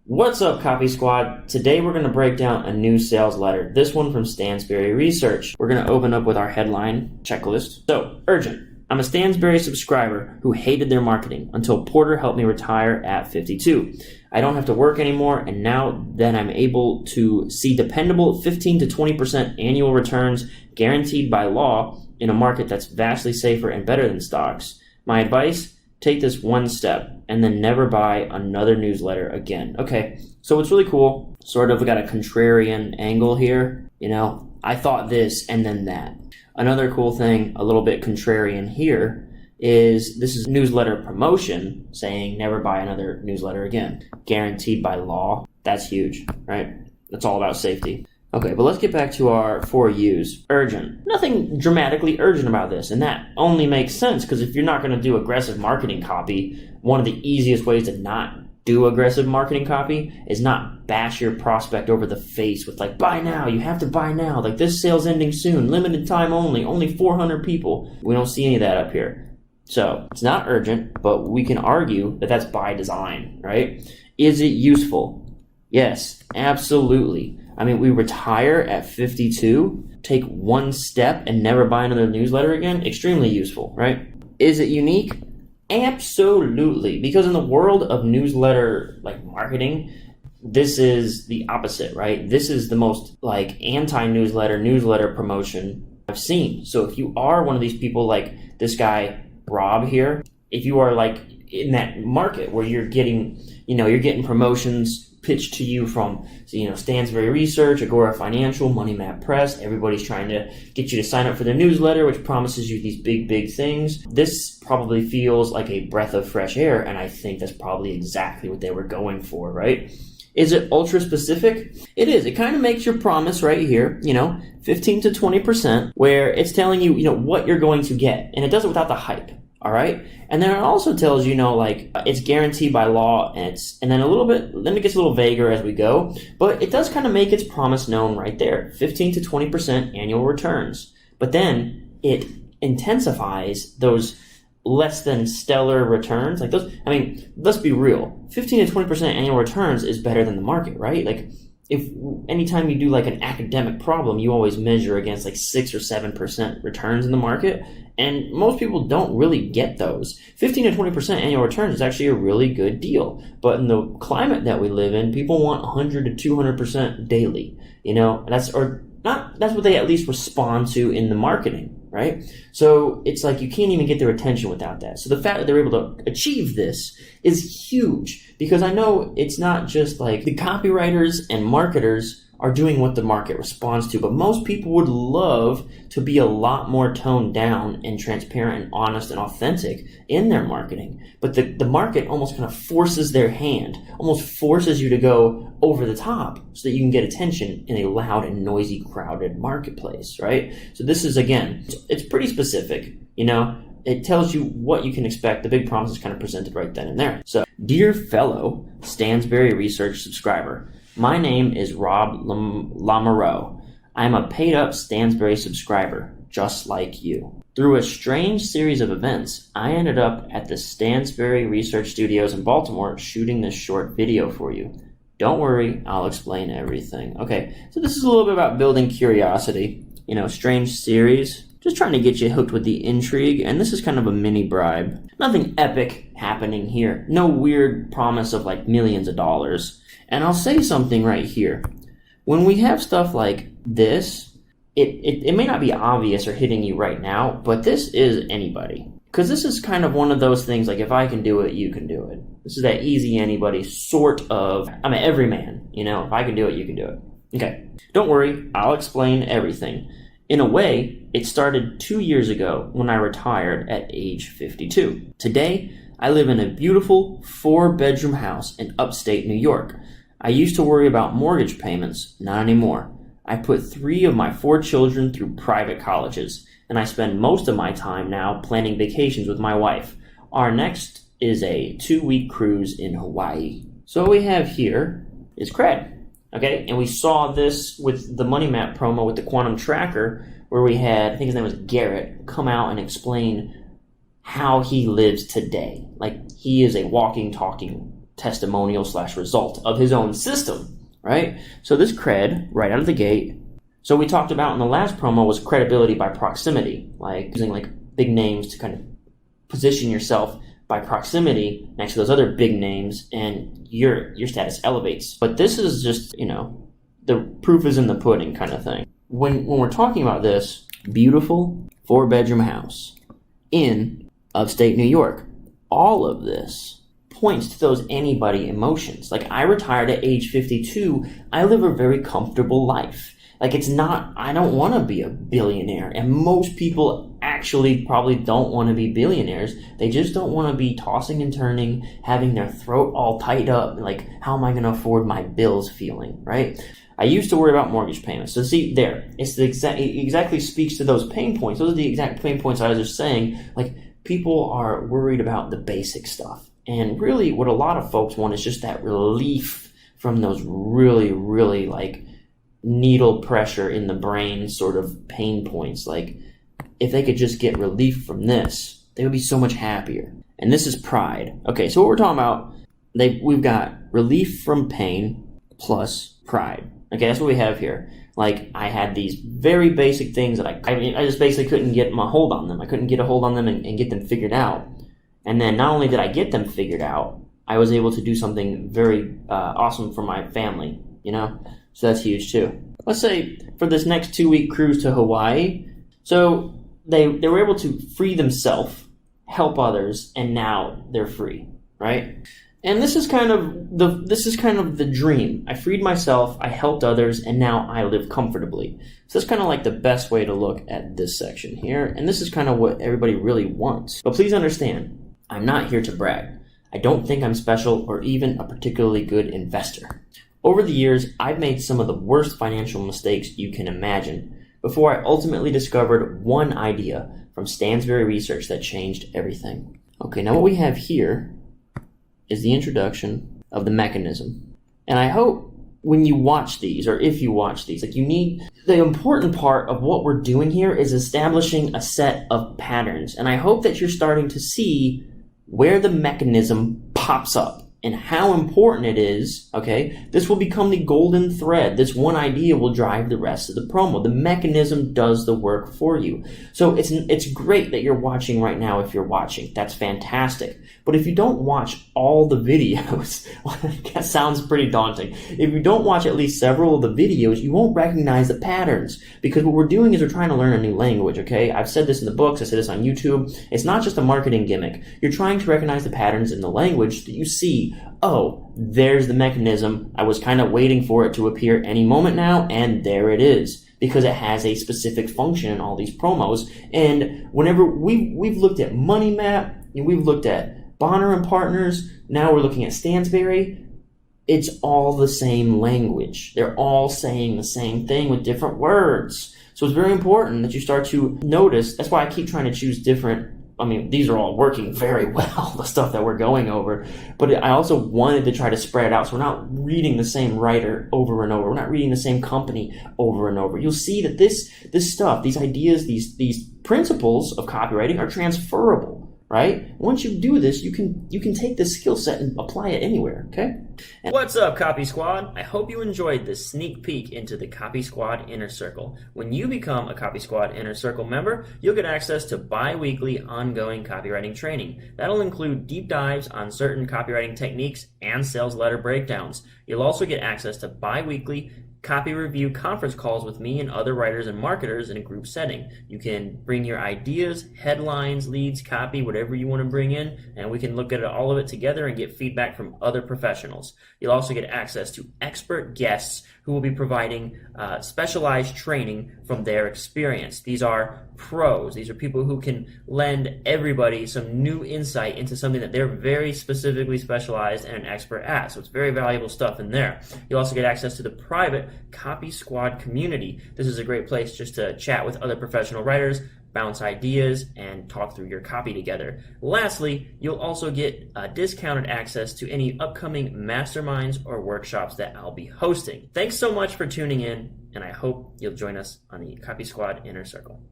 What's up, Copy Squad? Today we're going to break down a new sales letter, this one from Stansberry Research. We're going to open up with our headline checklist. So, urgent. I'm a Stansberry subscriber who hated their marketing until Porter helped me retire at 52. I don't have to work anymore, and now that I'm able to see dependable 15 to 20% annual returns guaranteed by law in a market that's vastly safer and better than stocks, my advice: take this one step and then never buy another newsletter again. Okay, so it's really cool. Sort of got a contrarian angle here. I thought this and then that. Another cool thing, a little bit contrarian here, is this is newsletter promotion saying never buy another newsletter again. Guaranteed by law. That's huge, right? That's all about safety. Okay, but let's get back to our 4 U's. Urgent. Nothing dramatically urgent about this, and that only makes sense because if you're not going to do aggressive marketing copy, one of the easiest ways to not do aggressive marketing copy is not bash your prospect over the face with like, buy now, you have to buy now, like this sale's ending soon, limited time only 400 people. We don't see any of that up here. So it's not urgent, but we can argue that that's by design, right? Is it useful? Yes, absolutely. I mean, we retire at 52, take one step and never buy another newsletter again. Extremely useful, right? Is it unique? Absolutely. Because in the world of newsletter marketing, this is the opposite, right? This is the most newsletter promotion I've seen. So if you are one of these people like this guy, Rob here, if you are in that market where you're getting promotions pitched to you from, Stansberry Research, Agora Financial, Money Map Press. Everybody's trying to get you to sign up for their newsletter, which promises you these big, big things. This probably feels like a breath of fresh air, and I think that's probably exactly what they were going for, right? Is it ultra specific? It is. It kind of makes your promise right here, 15 to 20%, where it's telling you, what you're going to get, and it does it without the hype. All right. And then it also tells you, it's guaranteed by law, and then it gets a little vaguer as we go, but it does kind of make its promise known right there, 15 to 20% annual returns. But then it intensifies those less than stellar returns. Let's be real. 15 to 20% annual returns is better than the market, right? If anytime you do an academic problem, you always measure against 6 or 7% returns in the market, and most people don't really get those. 15 to 20% annual returns is actually a really good deal, but in the climate that we live in, people want 100 to 200% daily. That's what they at least respond to in the marketing, right? So it's you can't even get their attention without that. So the fact that they're able to achieve this is huge, because I know it's not just the copywriters and marketers are doing what the market responds to, but most people would love to be a lot more toned down and transparent and honest and authentic in their marketing. But the market almost kind of forces their hand, almost forces you to go over the top so that you can get attention in a loud and noisy, crowded marketplace, right? So this is, again, it's pretty specific, It tells you what you can expect. The big promise is kind of presented right then and there. So, dear fellow Stansberry Research subscriber, my name is Rob Lamoureux. I'm a paid-up Stansberry subscriber, just like you. Through a strange series of events, I ended up at the Stansberry Research Studios in Baltimore shooting this short video for you. Don't worry, I'll explain everything. Okay, so this is a little bit about building curiosity. Strange series. Just trying to get you hooked with the intrigue, and this is kind of a mini bribe. Nothing epic happening here. No weird promise of millions of dollars. And I'll say something right here. When we have stuff like this, it may not be obvious or hitting you right now, but this is anybody. Because this is kind of one of those things if I can do it, you can do it. This is that easy anybody sort of, I'm an everyman. If I can do it, you can do it. Okay, don't worry, I'll explain everything. In a way, it started 2 years ago when I retired at age 52. Today, I live in a beautiful 4-bedroom house in upstate New York. I used to worry about mortgage payments, not anymore. I put 3 of my 4 children through private colleges, and I spend most of my time now planning vacations with my wife. Our next is a 2-week cruise in Hawaii. So what we have here is cred. Okay, and we saw this with the Money Map promo with the Quantum Tracker, where we had, I think his name was Garrett, come out and explain how he lives today. He is a walking, talking testimonial / result of his own system, right? So this cred right out of the gate. So we talked about in the last promo was credibility by proximity, like using like big names to kind of position yourself by proximity next to those other big names, and your status elevates. But this is just, the proof is in the pudding kind of thing. When we're talking about this, beautiful 4-bedroom house in upstate New York, all of this points to those anybody emotions. Like, I retired at age 52. I live a very comfortable life. Like, I don't want to be a billionaire. And most people actually probably don't want to be billionaires. They just don't want to be tossing and turning, having their throat all tight up, like, how am I going to afford my bills feeling, right? I used to worry about mortgage payments. So see, there, it exactly speaks to those pain points. Those are the exact pain points I was just saying. Like, people are worried about the basic stuff. And really what a lot of folks want is just that relief from those really, really, like, needle pressure in the brain sort of pain points. Like, if they could just get relief from this, they would be so much happier. And this is pride. Okay, so what we're talking about, we've got relief from pain plus pride. Okay, that's what we have here. Like, I had these very basic things that I just basically couldn't get my hold on them. I couldn't get a hold on them and get them figured out. And then not only did I get them figured out, I was able to do something very awesome for my family, So that's huge too. Let's say for this next 2-week cruise to Hawaii, so they were able to free themselves, help others, and now they're free, right? And this is kind of the dream. I freed myself, I helped others, and now I live comfortably. So that's kind of like the best way to look at this section here. And this is kind of what everybody really wants. But please understand, I'm not here to brag. I don't think I'm special or even a particularly good investor. Over the years, I've made some of the worst financial mistakes you can imagine before I ultimately discovered one idea from Stansberry research that changed everything. Okay, now what we have here is the introduction of the mechanism. And I hope when you watch these, or if you watch these, the important part of what we're doing here is establishing a set of patterns. And I hope that you're starting to see where the mechanism pops up and how important it is, okay? This will become the golden thread. This one idea will drive the rest of the promo. The mechanism does the work for you. So it's great that you're watching right now if you're watching. That's fantastic. But if you don't watch all the videos, that sounds pretty daunting. If you don't watch at least several of the videos, you won't recognize the patterns. Because what we're doing is we're trying to learn a new language, okay? I've said this in the books. I said this on YouTube. It's not just a marketing gimmick. You're trying to recognize the patterns in the language that you see. Oh, there's the mechanism. I was kind of waiting for it to appear any moment now, and there it is. Because it has a specific function in all these promos. And whenever we've looked at Money Map, and we've looked at Bonner and Partners, now we're looking at Stansberry, it's all the same language. They're all saying the same thing with different words. So it's very important that you start to notice. That's why I keep trying to choose different. These are all working very well, the stuff that we're going over. But I also wanted to try to spread it out so we're not reading the same writer over and over. We're not reading the same company over and over. You'll see that this stuff, these ideas, these principles of copywriting are transferable. Right? Once you do this, you can take this skill set and apply it anywhere, okay? What's up, Copy Squad? I hope you enjoyed this sneak peek into the Copy Squad Inner Circle. When you become a Copy Squad Inner Circle member, you'll get access to bi-weekly ongoing copywriting training. That'll include deep dives on certain copywriting techniques and sales letter breakdowns. You'll also get access to bi-weekly copy review conference calls with me and other writers and marketers in a group setting. You can bring your ideas, headlines, leads, copy, whatever you want to bring in, and we can look at all of it together and get feedback from other professionals. You'll also get access to expert guests who will be providing specialized training from their experience. These are pros. These are people who can lend everybody some new insight into something that they're very specifically specialized and an expert at. So it's very valuable stuff in there. You'll also get access to the private Copy Squad community. This is a great place just to chat with other professional writers, bounce ideas, and talk through your copy together. Lastly, you'll also get discounted access to any upcoming masterminds or workshops that I'll be hosting. Thanks so much for tuning in, and I hope you'll join us on the Copy Squad Inner Circle.